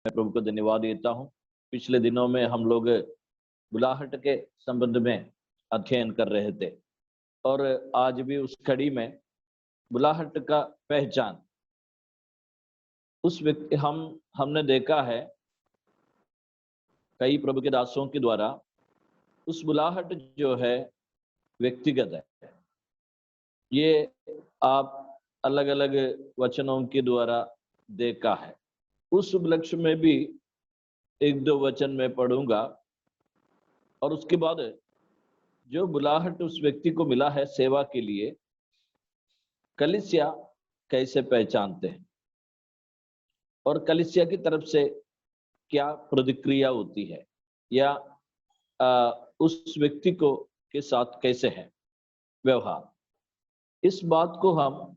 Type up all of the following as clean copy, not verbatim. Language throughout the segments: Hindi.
मैं प्रभु को धन्यवाद देता हूँ। पिछले दिनों में हम लोग बुलाहट के संबंध में अध्ययन कर रहे थे और आज भी उस कड़ी में बुलाहट का पहचान उस व्यक्ति हमने देखा है कई प्रभु के दासों के द्वारा उस बुलाहट जो है व्यक्तिगत है। ये आप अलग अलग वचनों के द्वारा देखा है। उस उपलक्ष्य में भी एक दो वचन मैं पढ़ूंगा और उसके बाद जो बुलाहट उस व्यक्ति को मिला है सेवा के लिए, कलीसिया कैसे पहचानते हैं और कलीसिया की तरफ से क्या प्रतिक्रिया होती है या उस व्यक्ति को के साथ कैसे है व्यवहार, इस बात को हम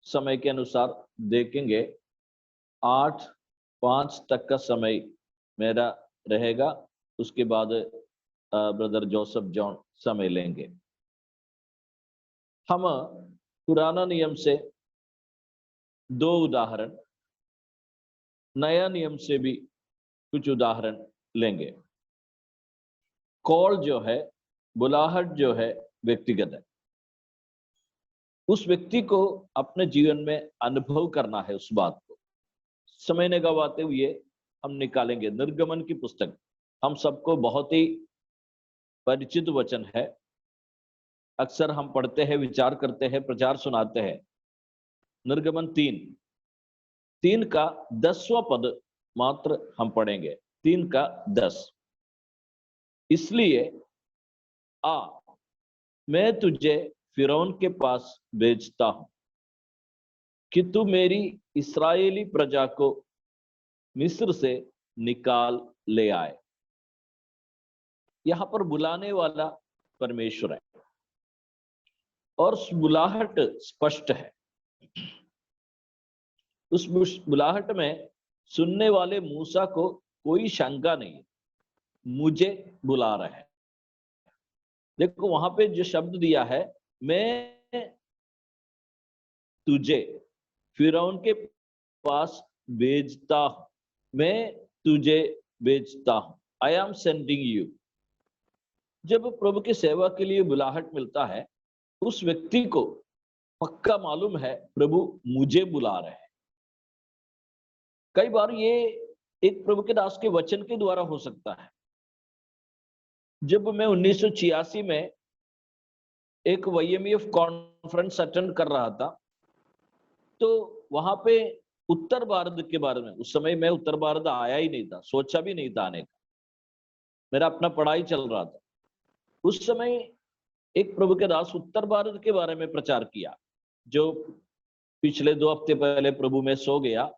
समय के अनुसार देखेंगे। 8:05 तक का समय मेरा रहेगा, उसके बाद ब्रदर जोसेफ जॉन समय लेंगे। हम पुराना नियम से 2 उदाहरण, नया नियम से भी कुछ उदाहरण लेंगे। कॉल जो है, बुलाहट जो है व्यक्तिगत है। उस व्यक्ति को अपने जीवन में अनुभव करना है। उस बात को समय ने गवाते हुए हम निकालेंगे। निर्गमन की पुस्तक हम सबको बहुत ही परिचित वचन है, अक्सर हम पढ़ते हैं, विचार करते हैं, प्रचार सुनाते हैं। निर्गमन 3 का 10वां पद मात्र हम पढ़ेंगे, 3 का 10। इसलिए आ, मैं तुझे फिरौन के पास भेजता हूं कि तू मेरी इस्राएली प्रजा को मिस्र से निकाल ले आए। यहां पर बुलाने वाला परमेश्वर है और बुलाहट स्पष्ट है। उस बुलाहट में सुनने वाले मूसा को कोई शंका नहीं, मुझे बुला रहे हैं। देखो वहां पे जो शब्द दिया है, मैं तुझे फिरौन के पास भेजता हूं, मैं तुझे भेजता हूं, आई एम सेंडिंग यू। जब प्रभु की सेवा के लिए बुलाहट मिलता है, उस व्यक्ति को पक्का मालूम है प्रभु मुझे बुला रहे हैं। कई बार ये एक प्रभु के दास के वचन के द्वारा हो सकता है। जब मैं 1986 में एक YMEF कॉन्फ्रेंस अटेंड कर रहा था, तो वहां पे उत्तर भारत के बारे में, उस समय मैं उत्तर भारत आया ही नहीं था, सोचा भी नहीं था आने का, मेरा अपना पढ़ाई चल रहा था। उस समय एक प्रभु के दास उत्तर भारत के बारे में प्रचार किया, जो पिछले 2 हफ्ते पहले प्रभु में सो गया,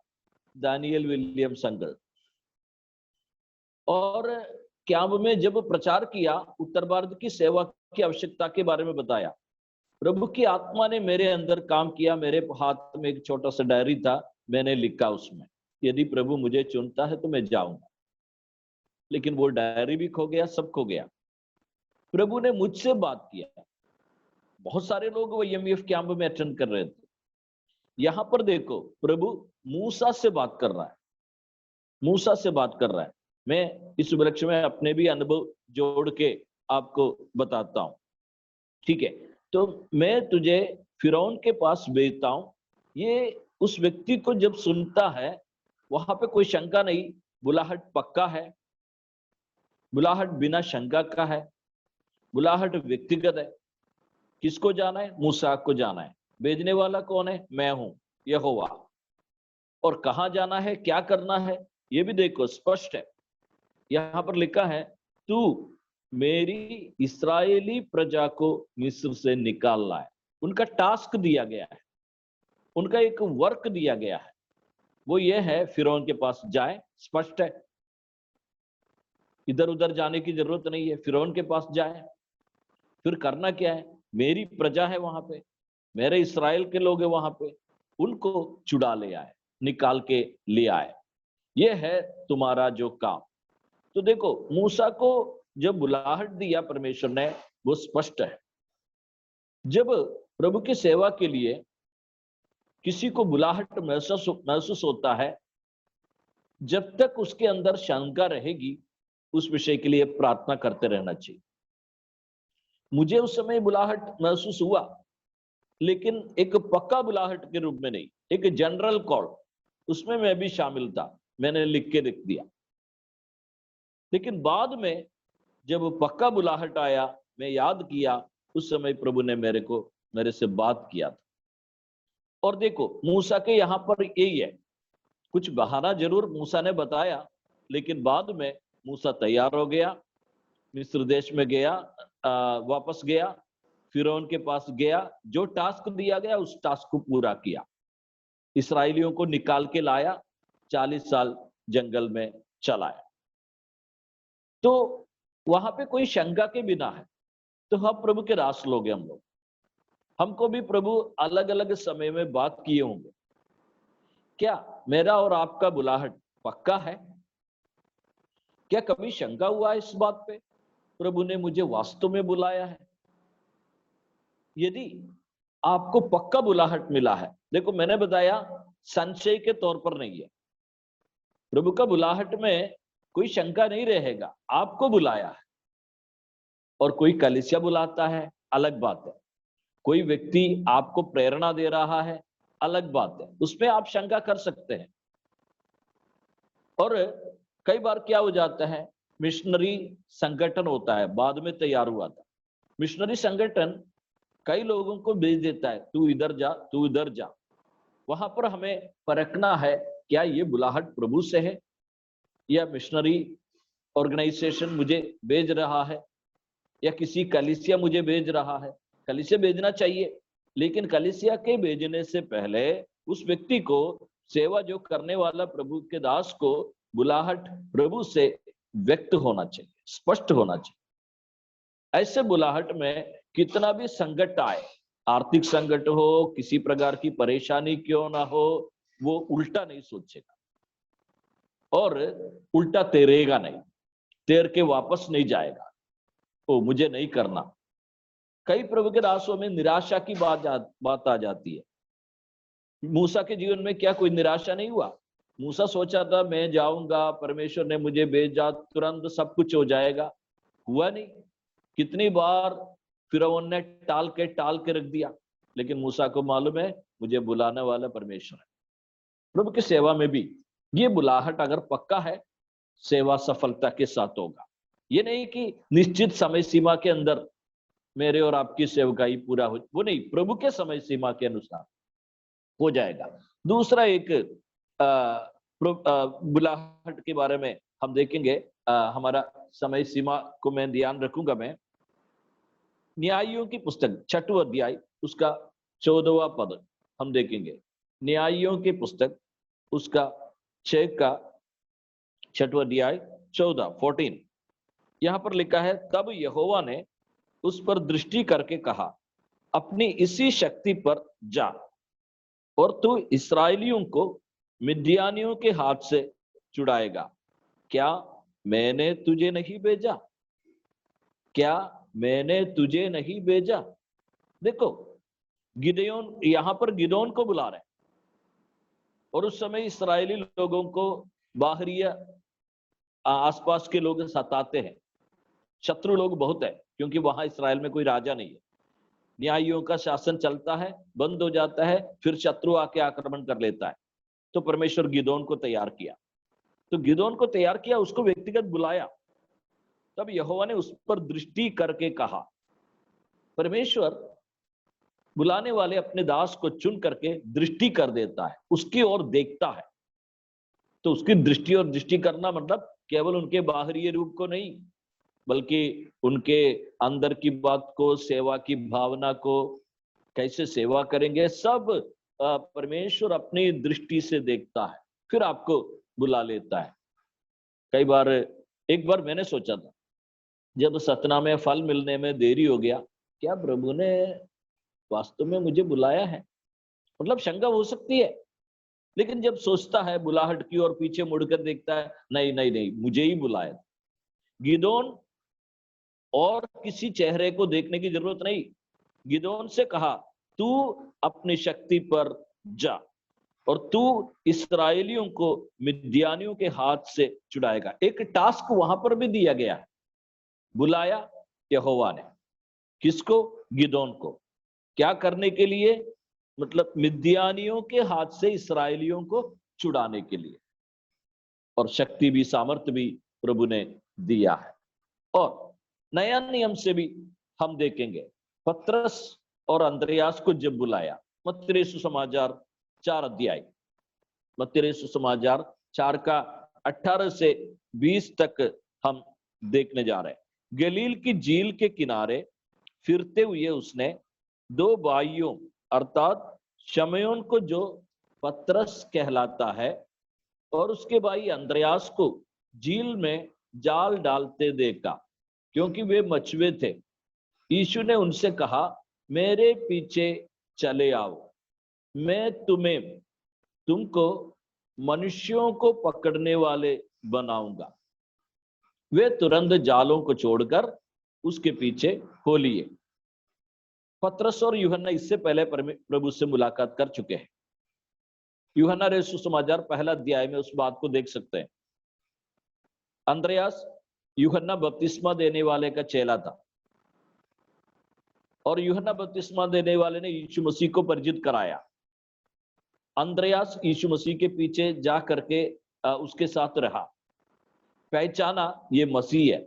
दानियल विलियम्स अंकल। और कैंप में जब प्रचार किया, उत्तर भारत की सेवा की आवश्यकता के बारे में बताया, प्रभु की आत्मा ने मेरे अंदर काम किया। मेरे हाथ में एक छोटा सा डायरी था, मैंने लिखा उसमें, यदि प्रभु मुझे चुनता है तो मैं जाऊंगा। लेकिन वो डायरी भी खो गया, सब खो गया। प्रभु ने मुझसे बात किया। बहुत सारे लोग वो YMEF कैंप में अटेंड कर रहे थे। यहां पर देखो, प्रभु मूसा से बात कर रहा है, मूसा से बात कर रहा है। मैं इस उपलक्ष्य में अपने भी अनुभव जोड़ के आपको बताता हूं, ठीक है। तो मैं तुझे फिरौन के पास भेजता हूं। ये उस व्यक्ति को जब सुनता है, वहां पे कोई शंका नहीं, बुलाहट पक्का है, बुलाहट बिना शंका का है, बुलाहट व्यक्तिगत है। किसको जाना है? मूसा को जाना है। भेजने वाला कौन है? मैं हूं, यहोवा। और कहां जाना है, क्या करना है, ये भी देखो स्पष्ट है। यहां पर लिखा है, तू मेरी इस्राएली प्रजा को मिस्र से निकाल लाए। उनका टास्क दिया गया है, उनका एक वर्क दिया गया है, वो ये है फिरौन के पास जाए। स्पष्ट है, इधर उधर जाने की जरूरत नहीं है, फिरौन के पास जाए। फिर करना क्या है? मेरी प्रजा है वहां पे, मेरे इस्राएल के लोग हैं वहां पे, उनको छुड़ा ले आए, निकाल के ले आए। ये है तुम्हारा जो काम। तो देखो, मूसा को जब बुलाहट दिया परमेश्वर ने, वो स्पष्ट है। जब प्रभु की सेवा के लिए किसी को बुलाहट महसूस होता है, जब तक उसके अंदर शंका रहेगी उस विषय के लिए प्रार्थना करते रहना चाहिए। मुझे उस समय बुलाहट महसूस हुआ, लेकिन एक पक्का बुलाहट के रूप में नहीं, एक जनरल कॉल, उसमें मैं भी शामिल था, मैंने लिख के रख दिया। लेकिन बाद में जब पक्का बुलाहट आया, मैं याद किया, उस समय प्रभु ने मेरे से बात किया था। और देखो मूसा के यहाँ पर यही है, कुछ बहाना जरूर मूसा ने बताया, लेकिन बाद में मूसा तैयार हो गया, मिस्र देश में गया, वापस गया, फिरौन के पास गया, जो टास्क दिया गया उस टास्क को पूरा किया, इसराइलियों को निकाल के लाया, 40 साल जंगल में चलाया। तो वहां पे कोई शंका के बिना है, तो हम प्रभु के रास लोग हैं। हम लोग, हमको भी प्रभु अलग अलग समय में बात किए होंगे। क्या मेरा और आपका बुलाहट पक्का है? क्या कभी शंका हुआ इस बात पे, प्रभु ने मुझे वास्तव में बुलाया है? यदि आपको पक्का बुलाहट मिला है, देखो मैंने बताया संशय के तौर पर नहीं है, प्रभु का बुलाहट में कोई शंका नहीं रहेगा, आपको बुलाया है। और कोई कलीसिया बुलाता है, अलग बात है, कोई व्यक्ति आपको प्रेरणा दे रहा है, अलग बात है, उसमें आप शंका कर सकते हैं। और कई बार क्या हो जाता है, मिशनरी संगठन होता है, बाद में तैयार हुआ था, मिशनरी संगठन कई लोगों को भेज देता है, तू इधर जा, तू इधर जा। वहां पर हमें परखना है, क्या ये बुलाहट प्रभु से है या मिशनरी ऑर्गेनाइजेशन मुझे भेज रहा है, या किसी कलीसिया मुझे भेज रहा है। कलीसिया भेजना चाहिए, लेकिन कलीसिया के भेजने से पहले उस व्यक्ति को, सेवा जो करने वाला प्रभु के दास को, बुलाहट प्रभु से व्यक्त होना चाहिए, स्पष्ट होना चाहिए। ऐसे बुलाहट में कितना भी संकट आए, आर्थिक संकट हो, किसी प्रकार की परेशानी क्यों ना हो, वो उल्टा नहीं सोचेगा और उल्टा तैरेगा नहीं, तैर के वापस नहीं जाएगा, ओ मुझे नहीं करना। कई प्रभु के दासों में निराशा की बात आ जाती है। मूसा के जीवन में क्या कोई निराशा नहीं हुआ? मूसा सोचा था मैं जाऊंगा, परमेश्वर ने मुझे भेजा, तुरंत सब कुछ हो जाएगा, हुआ नहीं। कितनी बार फिरौन ने टाल के रख दिया, लेकिन मूसा को मालूम है मुझे बुलाने वाला परमेश्वर है। प्रभु की सेवा में भी ये बुलाहट अगर पक्का है, सेवा सफलता के साथ होगा। ये नहीं कि निश्चित समय सीमा के अंदर मेरे और आपकी सेवकाई पूरा हो, वो नहीं, प्रभु के समय सीमा के अनुसार हो जाएगा। दूसरा एक बुलाहट के बारे में हम देखेंगे, हमारा समय सीमा को मैं ध्यान रखूंगा। मैं न्यायियों की पुस्तक 6वां अध्याय उसका 14वां पद हम देखेंगे। न्यायियों की पुस्तक उसका 6वां अध्याय 14 यहां पर लिखा है, तब यहोवा ने उस पर दृष्टि करके कहा, अपनी इसी शक्ति पर जा और तू इस्राएलियों को मिद्यानियों के हाथ से छुड़ाएगा। क्या मैंने तुझे नहीं भेजा? क्या मैंने तुझे नहीं भेजा? देखो गिदोन, यहां पर गिदोन को बुला रहे हैं, और उस समय इस्राएली लोगों को बाहरी आसपास के लोग सताते हैं, शत्रु लोग बहुत है, क्योंकि वहां इस्राएल में कोई राजा नहीं है। न्यायियों का शासन चलता है, बंद हो जाता है, फिर शत्रु आके आक्रमण कर लेता है। तो परमेश्वर गिदोन को तैयार किया, तो गिदोन को तैयार किया, उसको व्यक्तिगत बुलाया। तब यहोवा ने उस पर दृष्टि करके कहा। परमेश्वर बुलाने वाले अपने दास को चुन करके दृष्टि कर देता है, उसकी ओर देखता है। तो उसकी दृष्टि और दृष्टि करना मतलब केवल उनके बाहरी रूप को नहीं, बल्कि उनके अंदर की बात को, सेवा की भावना को, कैसे सेवा करेंगे, सब परमेश्वर अपनी दृष्टि से देखता है, फिर आपको बुला लेता है। कई बार, एक बार मैंने सोचा था, जब सतना में फल मिलने में देरी हो गया, क्या प्रभु ने वास्तव में मुझे बुलाया है? मतलब शंका हो सकती है, लेकिन जब सोचता है बुलाहट की और पीछे मुड़कर देखता है, नहीं नहीं नहीं, मुझे ही बुलाया। गिदोन और किसी चेहरे को देखने की जरूरत नहीं, गिदोन से कहा, तू अपनी शक्ति पर जा और तू इस्राएलियों को मिद्यानियों के हाथ से छुड़ाएगा। एक टास्क वहां पर भी दिया गया है, बुलाया यहोवा ने किसको? गिदोन को। क्या करने के लिए? मतलब मिद्यानियों के हाथ से इस्राएलियों को छुड़ाने के लिए। और शक्ति भी सामर्थ्य भी प्रभु ने दिया है। और नया नियम से भी हम देखेंगे, पतरस और अंद्रयास को जब बुलाया, मत्ती सुसमाचार 4 अध्याय, मत्ती सुसमाचार 4 का 18 से 20 तक हम देखने जा रहे हैं। गलील की झील के किनारे फिरते हुए उसने 2 भाइयों अर्थात शमयोन को, जो पतरस कहलाता है, और उसके भाई अंद्रयास को झील में जाल डालते देखा, क्योंकि वे मछुए थे। यीशु ने उनसे कहा, मेरे पीछे चले आओ, मैं तुमको मनुष्यों को पकड़ने वाले बनाऊंगा। वे तुरंत जालों को छोड़कर उसके पीछे हो लिए। पतरस और यूहन्ना इससे पहले प्रभु से मुलाकात कर चुके हैं। यूहन्ना रचित सुसमाचार 1 अध्याय में उस बात को देख सकते हैं। अंद्रयास यूहन्ना बपतिस्मा देने वाले का चेला था, और यूहन्ना बपतिस्मा देने वाले ने यीशु मसीह को परिचित कराया। अंद्रयास यीशु मसीह के पीछे जा करके उसके साथ रहा, पहचाना ये मसीह है,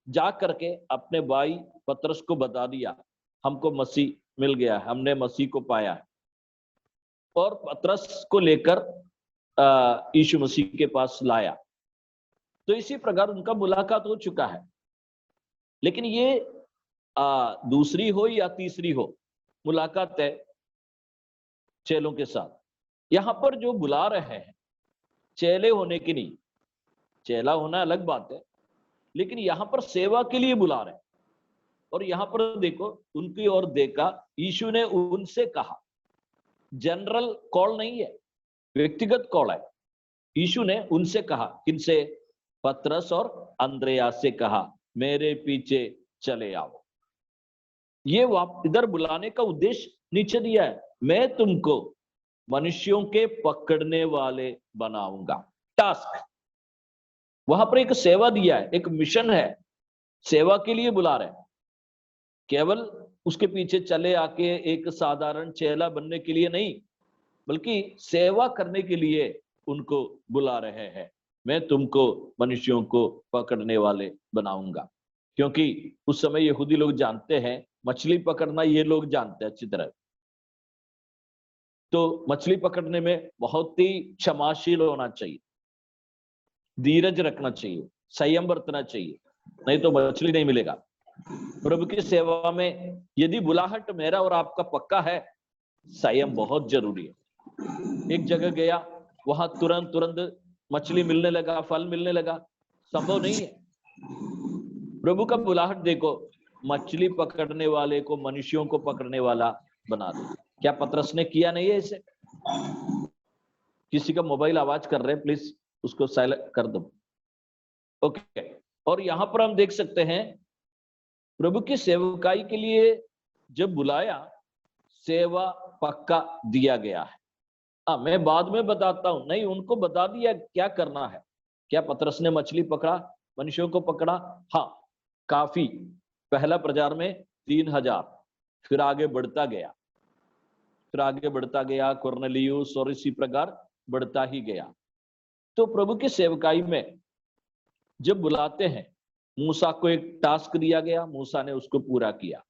जा करके अपने भाई पतरस को बता दिया, हमको मसीह मिल गया है, हमने मसीह को पाया है। और पतरस को लेकर यीशु मसीह के पास लाया। तो इसी प्रकार उनका मुलाकात हो चुका है। लेकिन ये दूसरी हो या तीसरी हो मुलाकात है चेलों के साथ। यहां पर जो बुला रहे हैं, चेले होने की नहीं, चेला होना अलग बात है, लेकिन यहां पर सेवा के लिए बुला रहे हैं। और यहां पर देखो, उनकी ओर देखा, यीशु ने उनसे कहा। जनरल कॉल नहीं है, व्यक्तिगत कॉल है। यीशु ने उनसे कहा, किनसे? पतरस और अंद्रयास से कहा, मेरे पीछे चले आओ। ये इधर बुलाने का उद्देश्य नीचे दिया है, मैं तुमको मनुष्यों के पकड़ने वाले बनाऊंगा। टास्क वहां पर एक सेवा दिया है, एक मिशन है, सेवा के लिए बुला रहे हैं। केवल उसके पीछे चले आके एक साधारण चेला बनने के लिए नहीं, बल्कि सेवा करने के लिए उनको बुला रहे हैं। मैं तुमको मनुष्यों को पकड़ने वाले बनाऊंगा। क्योंकि उस समय यहूदी लोग जानते हैं, मछली पकड़ना ये लोग जानते हैं अच्छी तरह। तो मछली पकड़ने में बहुत ही क्षमाशील होना चाहिए, धीरज रखना चाहिए, संयम बरतना चाहिए, नहीं तो मछली नहीं मिलेगा। प्रभु की सेवा में यदि बुलाहट मेरा और आपका पक्का है, संयम बहुत जरूरी है। एक जगह गया, वहां तुरंत मछली मिलने लगा, फल मिलने लगा, संभव नहीं है। प्रभु का बुलाहट देखो, मछली पकड़ने वाले को मनुष्यों को पकड़ने वाला बना दे। क्या पतरस ने किया नहीं है इसे? किसी का मोबाइल आवाज कर रहे हैं, प्लीज उसको साइलेंट कर दो। ओके। और यहां पर हम देख सकते हैं, प्रभु की सेवकाई के लिए जब बुलाया, सेवा पक्का दिया गया है। मैं बाद में बताता हूं, नहीं, उनको बता दिया क्या करना है। क्या पतरस ने मछली पकड़ा, मनुष्यों को पकड़ा? हाँ, काफी। पहला प्रचार में 3000, फिर आगे बढ़ता गया, कुरनेलियुस, और इसी प्रकार बढ़ता ही गया। तो प्रभु की सेवकाई में जब बुलाते हैं, मूसा को एक टास्क दिया गया, मूसा ने उसको पूरा किया।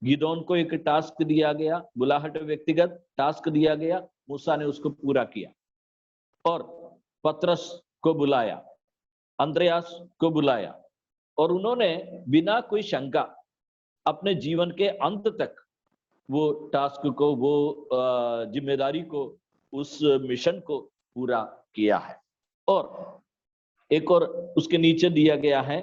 गिदोन को एक टास्क दिया गया, बुलाहट व्यक्तिगत टास्क दिया गया, मूसा ने उसको पूरा किया। और पतरस को बुलाया, अंद्रयास को बुलाया, और उन्होंने बिना कोई शंका अपने जीवन के अंत तक वो टास्क को, वो जिम्मेदारी को, उस मिशन को पूरा किया है। और एक और उसके नीचे दिया गया है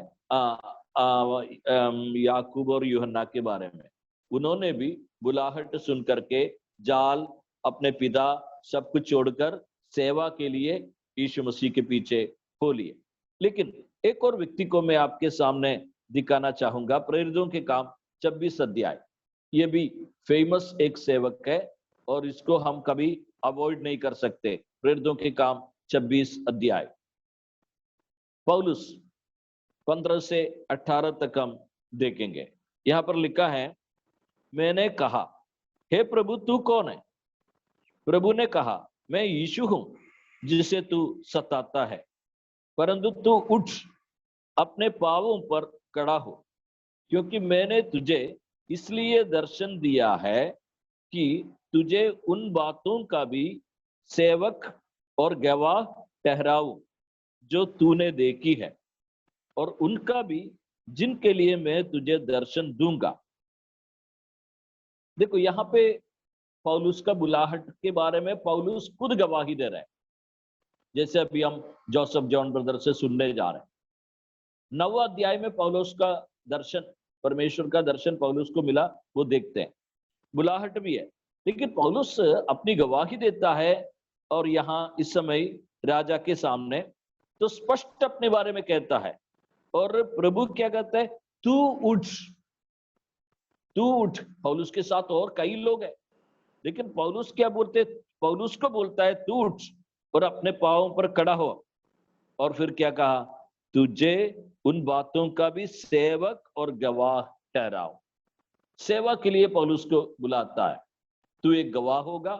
याकूब और यूहन्ना के बारे में। उन्होंने भी बुलाहट सुन करके जाल, अपने पिता, सब कुछ छोड़कर सेवा के लिए यीशु मसीह के पीछे हो लिए। लेकिन एक और व्यक्ति को मैं आपके सामने दिखाना चाहूंगा, प्रेरितों के काम 26 अध्याय। ये भी फेमस एक सेवक है, और इसको हम कभी अवॉइड नहीं कर सकते। प्रेरितों के काम 26 अध्याय, पौलुस 15 से 18 तक हम देखेंगे। यहां पर लिखा है, मैंने कहा, हे प्रभु तू कौन है? प्रभु ने कहा, मैं यीशु हूं जिसे तू सताता है, परंतु तू उठ, अपने पांवों पर खड़ा हो, क्योंकि मैंने तुझे इसलिए दर्शन दिया है कि तुझे उन बातों का भी सेवक और गवाह ठहराऊं जो तूने देखी है, और उनका भी जिनके लिए मैं तुझे दर्शन दूंगा। देखो, यहाँ पे पौलुस का बुलाहट के बारे में पौलुस खुद गवाही दे रहे हैं, जैसे अभी हम जोसेफ जॉन ब्रदर से सुनने जा रहे हैं। 9वां अध्याय में पौलुस का दर्शन, परमेश्वर का दर्शन पौलुस को मिला, वो देखते हैं, बुलाहट भी है। लेकिन पौलुस अपनी गवाही देता है, और यहाँ इस समय राजा के सामने तो स्पष्ट अपने बारे में कहता है। और प्रभु क्या कहता है? तू उठ, तू उठ। पौलुस के साथ और कई लोग हैं, लेकिन पौलुस क्या बोलते? पौलुस को बोलता है तू उठ और अपने पांवों पर खड़ा हो। और फिर क्या कहा? तुझे उन बातों का भी सेवक और गवाह ठहराओ। सेवा के लिए पौलुस को बुलाता है। तू एक गवाह होगा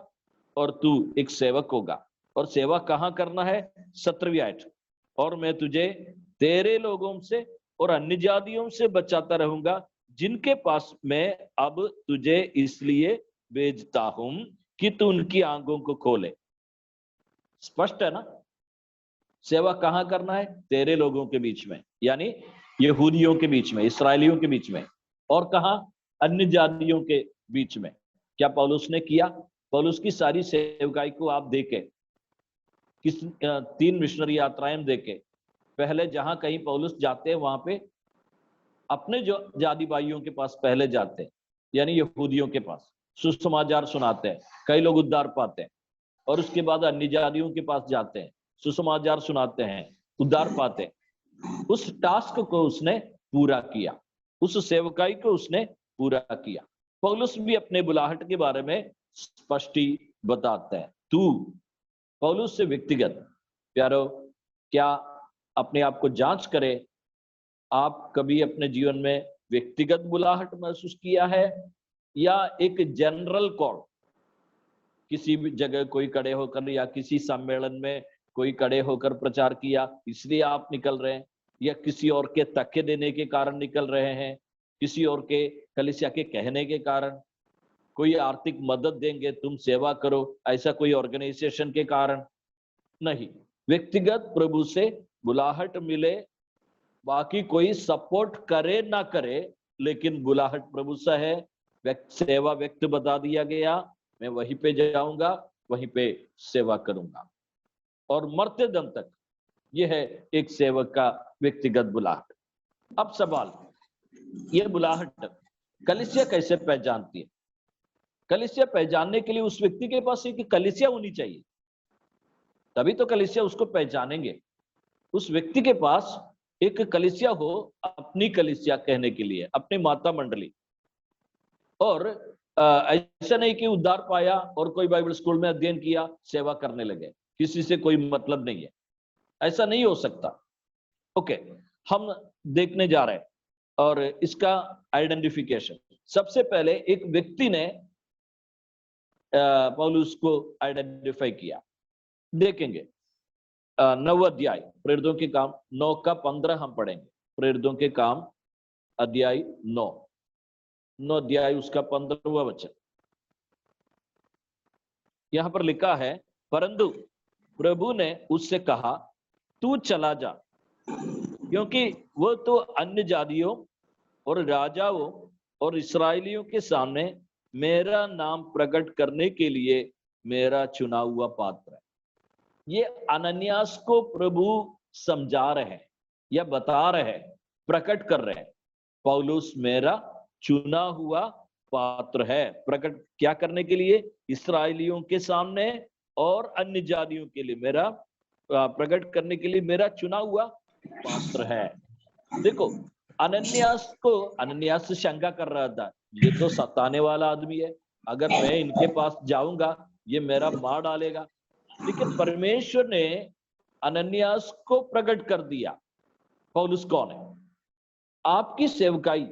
और तू एक सेवक होगा। और सेवा कहां करना है? 17वीं आयत, और मैं तुझे तेरे लोगों से और अन्य जातियों से बचाता रहूंगा, जिनके पास मैं अब तुझे इसलिए भेजता हूं कि तू उनकी आंखों को खोले। स्पष्ट है ना? सेवा कहां करना है? तेरे लोगों के बीच में, यानी यहूदियों के बीच में, इसराइलियों के बीच में। और कहां? अन्य जातियों के बीच में। क्या पौलुस ने किया? पौलुस की सारी सेवकाई को आप देखें, 3 मिशनरी यात्राएं देखें। पहले जहां कहीं पौलुस जाते हैं, वहां पे अपने जो जाति भाइयों के पास पहले जाते हैं, यानी यहूदियों के पास सुसमाचार सुनाते हैं, कई लोग उद्धार पाते हैं। और उसके बाद अन्य जातियों के पास जाते हैं, सुसमाचार सुनाते हैं, उद्धार पाते हैं। उस टास्क को उसने पूरा किया, उस सेवकाई को उसने पूरा किया। पौलुस भी अपने बुलाहट के बारे में स्पष्टी बताते हैं। तू, पौलुस से व्यक्तिगत, प्यारो, क्या अपने आप को जांच करें, आप कभी अपने जीवन में व्यक्तिगत बुलाहट महसूस किया है, या एक जनरल कॉल, किसी भी जगह कोई खड़े होकर या किसी सम्मेलन में कोई खड़े होकर प्रचार किया इसलिए आप निकल रहे हैं, या किसी और के तके देने के कारण निकल रहे हैं, किसी और के कलीसिया के कहने के कारण, कोई आर्थिक मदद देंगे तुम सेवा करो, ऐसा कोई ऑर्गेनाइजेशन के कारण नहीं। व्यक्तिगत प्रभु से बुलाहट मिले, बाकी कोई सपोर्ट करे ना करे, लेकिन बुलाहट प्रभु से है। सेवा व्यक्त बता दिया गया, मैं वहीं पे जाऊंगा, वहीं पे सेवा करूंगा, और मरते दम तक यह है एक सेवक का व्यक्तिगत बुलाहट। अब सवाल, यह बुलाहट कलीसिया कैसे पहचानती है? कलीसिया पहचानने के लिए उस व्यक्ति के पास एक कलीसिया होनी चाहिए, तभी तो कलीसिया उसको पहचानेंगे। उस व्यक्ति के पास एक कलीसिया हो, अपनी कलीसिया कहने के लिए, अपनी माता मंडली। और ऐसा नहीं कि उद्धार पाया और कोई बाइबल स्कूल में अध्ययन किया, सेवा करने लगे, किसी से कोई मतलब नहीं है, ऐसा नहीं हो सकता। ओके, हम देखने जा रहे हैं, और इसका आइडेंटिफिकेशन, सबसे पहले एक व्यक्ति ने पौलुस को आइडेंटिफाई किया। देखेंगे 9वां अध्याय, प्रेरितों के काम 9 का 15 हम पढ़ेंगे। प्रेरितों के काम अध्याय 9 अध्याय उसका 15वां वचन। यहां पर लिखा है, परंतु प्रभु ने उससे कहा, तू चला जा, क्योंकि वो तो अन्य जातियों और राजाओं और इसराइलियों के सामने मेरा नाम प्रकट करने के लिए मेरा चुना हुआ पात्र है। ये अनन्यास को प्रभु समझा रहे हैं या बता रहे हैं, प्रकट कर रहे हैं, पौलुस मेरा चुना हुआ पात्र है। प्रकट क्या करने के लिए? इसराइलियों के सामने और अन्य जातियों के लिए मेरा प्रकट करने के लिए मेरा चुना हुआ पात्र है। देखो, अनन्यास से शंका कर रहा था, ये तो सताने वाला आदमी है, अगर मैं इनके पास जाऊंगा ये मेरा मार डालेगा। लेकिन परमेश्वर ने अनन्यास को प्रकट कर दिया पौलुस कौन है। आपकी सेवकाई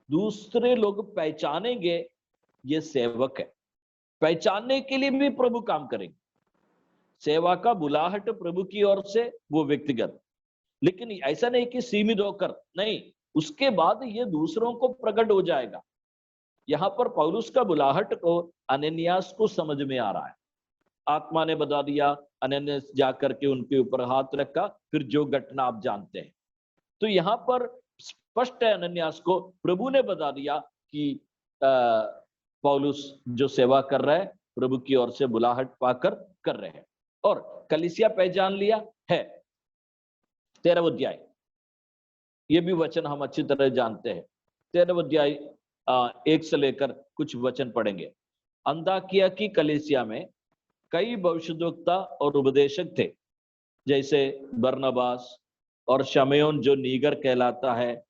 दूसरे लोग पहचानेंगे ये सेवक है। पहचानने के लिए भी प्रभु काम करेंगे। सेवा का बुलाहट प्रभु की ओर से, वो व्यक्तिगत, लेकिन ऐसा नहीं कि सीमित होकर, नहीं, उसके बाद ये दूसरों को प्रकट हो जाएगा। यहां पर पौलुस का बुलाहट को अनन्यास को समझ में आ रहा है। आत्मा ने बता दिया, अनन्यास जाकर के उनके ऊपर हाथ रखा, फिर जो घटना आप जानते हैं। तो यहाँ पर स्पष्ट है, अनन्यास को प्रभु ने बता दिया कि पौलुस जो सेवा कर रहा है प्रभु की ओर से बुलाहट पाकर कर रहे हैं। और कलीसिया पहचान लिया है। 13वां अध्याय, ये भी वचन हम अच्छी तरह जानते हैं। 13वां अध्याय 1 से लेकर कुछ वचन पढ़ेंगे। अंताकिया की कलीसिया में कई भविष्यद्वक्ता और उपदेशक थे, जैसे बरनबास और शमयोन जो नीगर कहलाता है,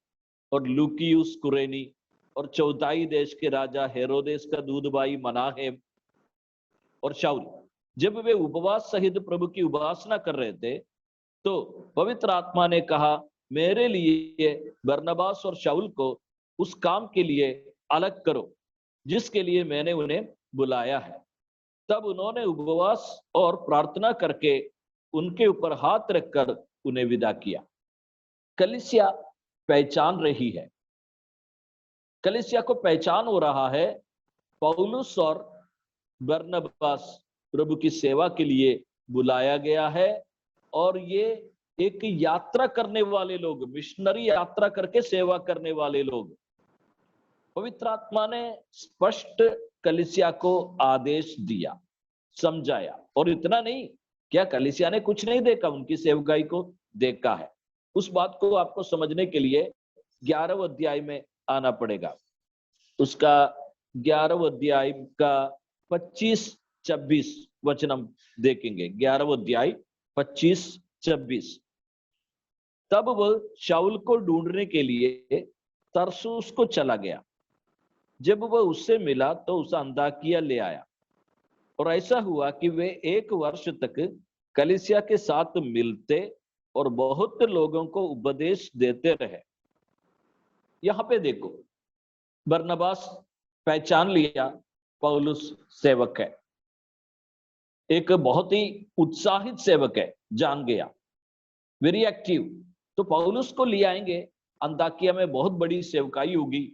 और लूकियुस कुरेनी, और चौथाई देश के राजा हेरोदेस का दूध भाई मनाहेम और शाऊल। जब वे उपवास सहित प्रभु की उपासना कर रहे थे तो पवित्र आत्मा ने कहा, मेरे लिए बरनबास और शाऊल को उस काम के लिए अलग करो जिसके लिए मैंने उन्हें बुलाया है। तब उन्होंने उपवास और प्रार्थना करके उनके ऊपर हाथ रखकर उन्हें विदा किया। कलीसिया पहचान रही है, कलीसिया को पहचान हो रहा है पौलुस और बरनबास प्रभु की सेवा के लिए बुलाया गया है। और ये एक यात्रा करने वाले लोग, मिशनरी यात्रा करके सेवा करने वाले लोग। पवित्र आत्मा ने स्पष्ट कलीसिया को आदेश दिया, समझाया। और इतना नहीं, क्या कलीसिया ने कुछ नहीं देखा, उनकी सेवकाई को देखा है। उस बात को आपको समझने के लिए 11वें अध्याय में आना पड़ेगा। उसका 11वें अध्याय का 25-26 वचन हम देखेंगे। 11वां अध्याय 25-26। तब वह शाऊल को ढूंढने के लिए तरसुस को चला गया। जब वह उससे मिला तो उसे अंताकिया ले आया। और ऐसा हुआ कि वे 1 वर्ष तक कलीसिया के साथ मिलते और बहुत लोगों को उपदेश देते रहे। यहां पे देखो, बरनबास पहचान लिया पौलुस सेवक है, एक बहुत ही उत्साहित सेवक है, जान गया, वेरी एक्टिव। तो पौलुस को ले आएंगे, अंताकिया में बहुत बड़ी सेवकाई होगी।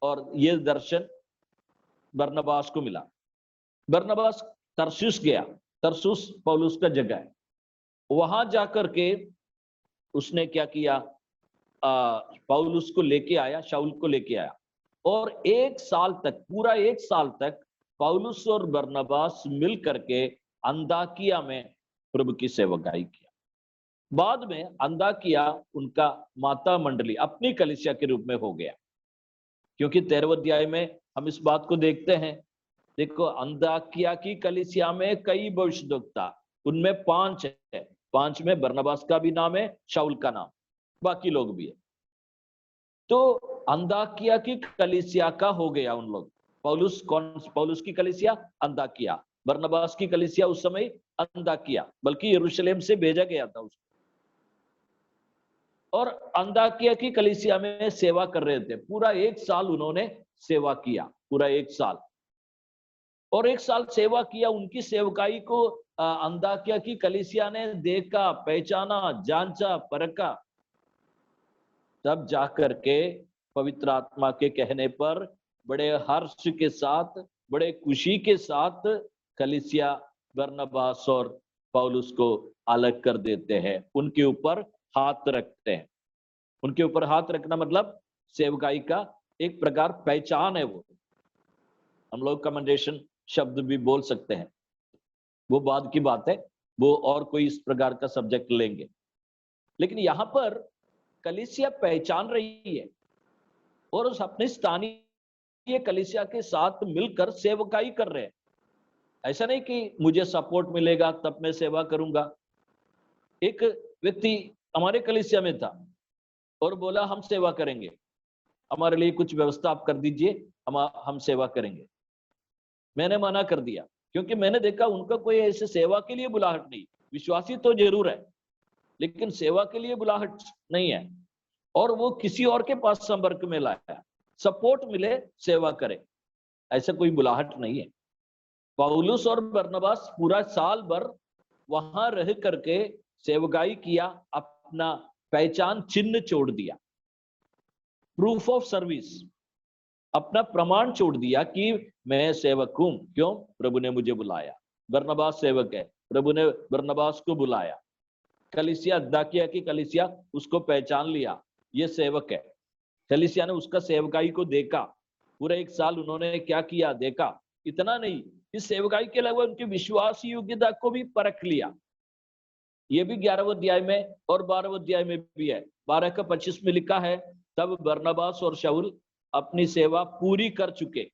और ये दर्शन बरनबास को मिला। बरनबास तरसुस गया, तरसुस पौलुस का जगह है। वहां जाकर के उसने क्या किया, पौलुस को लेके आया, शाऊल को लेके आया। और 1 साल तक, पूरा 1 साल तक पौलुस और बरनबास मिल करके अंताकिया में प्रभु की सेवकाई किया। बाद में अंताकिया उनका माता मंडली, अपनी कलीसिया के रूप में हो गया। क्योंकि 13वें अध्याय में हम इस बात को देखते हैं। देखो, अंताकिया की कलीसिया में कई भविष्यद्वक्ता, उनमें 5 है। 5 में बरनबास का भी नाम है, शाऊल का नाम, बाकी लोग भी है। तो अंताकिया की कलीसिया का हो गया उन लोग। पौलुस की कलीसिया अंताकिया, बरनबास की कलीसिया उस समय अंताकिया, बल्कि यरूशलेम से भेजा गया था उसको। और अंताकिया की कलीसिया में सेवा कर रहे थे। पूरा 1 साल उन्होंने सेवा किया, पूरा 1 साल। और 1 साल सेवा किया। उनकी सेवकाई को अंताकिया की कलीसिया ने देखा, पहचाना, जांचा, परखा। तब जाकर के पवित्र आत्मा के कहने पर बड़े हर्ष के साथ, बड़े खुशी के साथ कलीसिया बरनबास और पौलुस को अलग कर देते हैं, उनके ऊपर हाथ रखते हैं। उनके ऊपर हाथ रखना मतलब सेवकाई का एक प्रकार पहचान है। वो हम लोग कमेंडेशन शब्द भी बोल सकते हैं, वो बाद की बात है, वो और कोई इस प्रकार का सब्जेक्ट लेंगे। लेकिन यहां पर कलीसिया पहचान रही है और उस अपने स्थानीय कलीसिया के साथ मिलकर सेवकाई कर रहे हैं। ऐसा नहीं कि मुझे सपोर्ट मिलेगा तब मैं सेवा करूंगा। एक व्यक्ति हमारे कलीसिया में था और बोला, हम सेवा करेंगे, हमारे लिए कुछ व्यवस्था आप कर दीजिए, हम सेवा करेंगे। मैंने मना कर दिया, क्योंकि मैंने देखा उनका कोई ऐसे सेवा के लिए बुलाहट नहीं। विश्वासी तो जरूर है, लेकिन सेवा के लिए बुलाहट नहीं है। और वो किसी और के पास संपर्क में लाया, सपोर्ट मिले सेवा करे, ऐसा कोई बुलाहट नहीं है। पौलुस और बरनबास पूरा साल भर वहां रह करके सेवकाई किया, अपना पहचान चिन्ह छोड़ दिया, प्रूफ ऑफ सर्विस, अपना प्रमाण छोड़ दिया कि मैं सेवक हूं। क्यों? प्रभु ने मुझे बुलाया। बरनबास सेवक है, प्रभु ने बरनबास को बुलाया। कलीसिया, अंताकिया की कलीसिया उसको पहचान लिया, ये सेवक है। कलीसिया ने उसका सेवकाई को देखा, पूरा एक साल उन्होंने क्या किया देखा। इतना नहीं, इस सेवकाई के अलावा उनकी विश्वास योग्यता को भी परख लिया। ये भी 11वें अध्याय में और 12वें अध्याय में भी है। 12 का 25 में लिखा है, तब बरनबास और शाऊल अपनी सेवा पूरी कर चुके।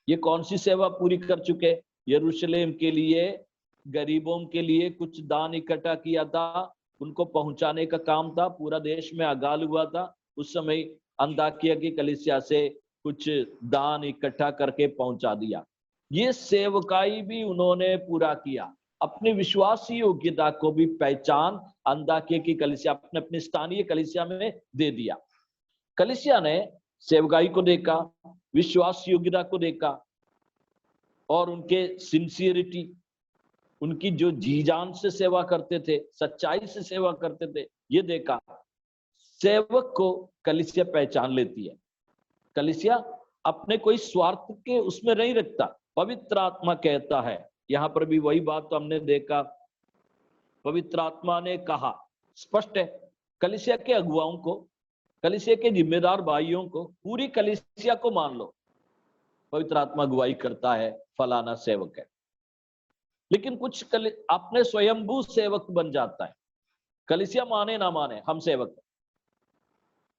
ये कौन सी सेवा पूरी कर चुके? यरूशलेम के लिए गरीबों के लिए कुछ दान इकट्ठा किया था, उनको पहुंचाने का काम था। पूरा देश में अकाल हुआ था, उस समय अंताकिया की कलीसिया से कुछ दान इकट्ठा करके पहुंचा दिया। ये सेवकाई भी उन्होंने पूरा किया। अपनी विश्वासी योग्यता को भी पहचान अंताकिया की कलीसिया, अपने अपनी स्थानीय कलीसिया में दे दिया। कलीसिया ने सेवकाई को देखा, विश्वास योग्यता को देखा, और उनके सिंसियरिटी, उनकी जो जी जान से सेवा करते थे, सच्चाई से सेवा करते थे, ये देखा। सेवक को कलीसिया पहचान लेती है। कलीसिया अपने कोई स्वार्थ के उसमें नहीं रखता, पवित्र आत्मा कहता है। यहां पर भी वही बात तो हमने देखा, पवित्र आत्मा ने कहा, स्पष्ट है। कलीसिया के अगुवाओं को, कलीसिया के जिम्मेदार भाइयों को, पूरी कलीसिया को मान लो, पवित्र आत्मा अगुवाई करता है, फलाना सेवक है। लेकिन कुछ अपने स्वयंभू सेवक बन जाता है। कलीसिया माने ना माने, हम सेवक है।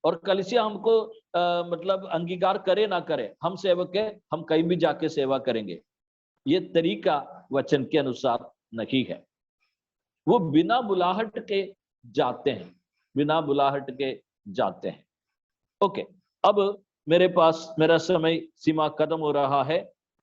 और कलीसिया हमको मतलब अंगीकार करे ना करे, हम सेवक है, हम कहीं भी जाके सेवा करेंगे। ये तरीका वचन के अनुसार नहीं है। वो बिना बुलाहट के जाते हैं, बिना बुलाहट के जाते हैं। ओके, अब मेरे पास मेरा समय सीमा खत्म हो रहा है,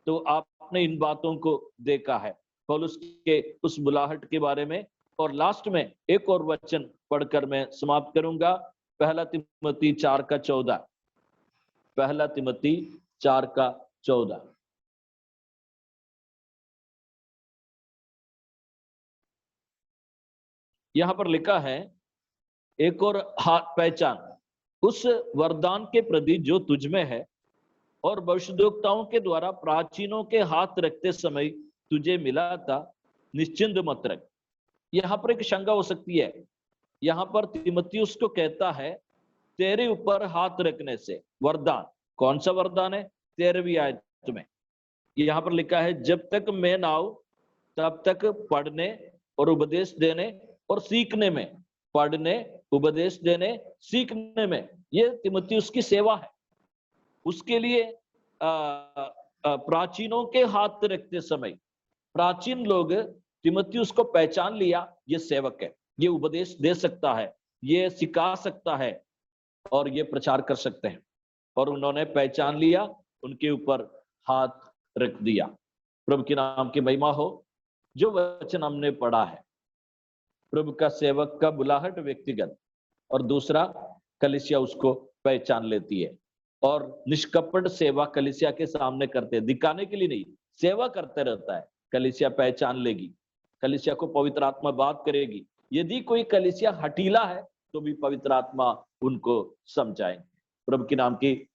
तो आपने इन बातों को देखा है, पौलुस के उस बुलाहट के बारे में। और लास्ट में एक और वचन पढ़कर मैं समाप्त करूंगा, पहला तिमोथी 4 का 14। पहला तिमोथी 4 का 14। यहां पर लिखा है, एक और हाथ पहचान उस वरदान के प्रति जो तुझ में है और भविष्यद्वक्ताओं के द्वारा प्राचीनों के हाथ रखते समय तुझे मिला था, निश्चिंत मत रख। यहां पर एक शंका हो सकती है। यहां पर तीमुथियुस को कहता है, तेरे ऊपर हाथ रखने से वरदान। कौन सा वरदान है? 13वीं आयत में यहां पर लिखा है, जब तक मैं ना आऊं तब तक पढ़ने और उपदेश देने और सीखने में, पढ़ने, उपदेश देने, सीखने में, ये तीमुथियुस की सेवा है। उसके लिए प्राचीनों के हाथ रखते समय प्राचीन लोग तीमुथियुस को पहचान लिया, ये सेवक है, ये उपदेश दे सकता है, ये सिखा सकता है और ये प्रचार कर सकते हैं। और उन्होंने पहचान लिया, उनके ऊपर हाथ रख दिया। प्रभु के नाम की महिमा हो। जो वचन हमने पढ़ा है, प्रभु का सेवक का बुलाहट व्यक्तिगत, और दूसरा कलीसिया उसको पहचान लेती है और निष्कपट सेवा कलीसिया के सामने करते हैं, दिखाने के लिए नहीं, सेवा करते रहता है। कलीसिया पहचान लेगी, कलीसिया को पवित्र आत्मा बात करेगी। यदि कोई कलीसिया हठीला है तो भी पवित्र आत्मा उनको समझाएंगे। प्रभु के नाम की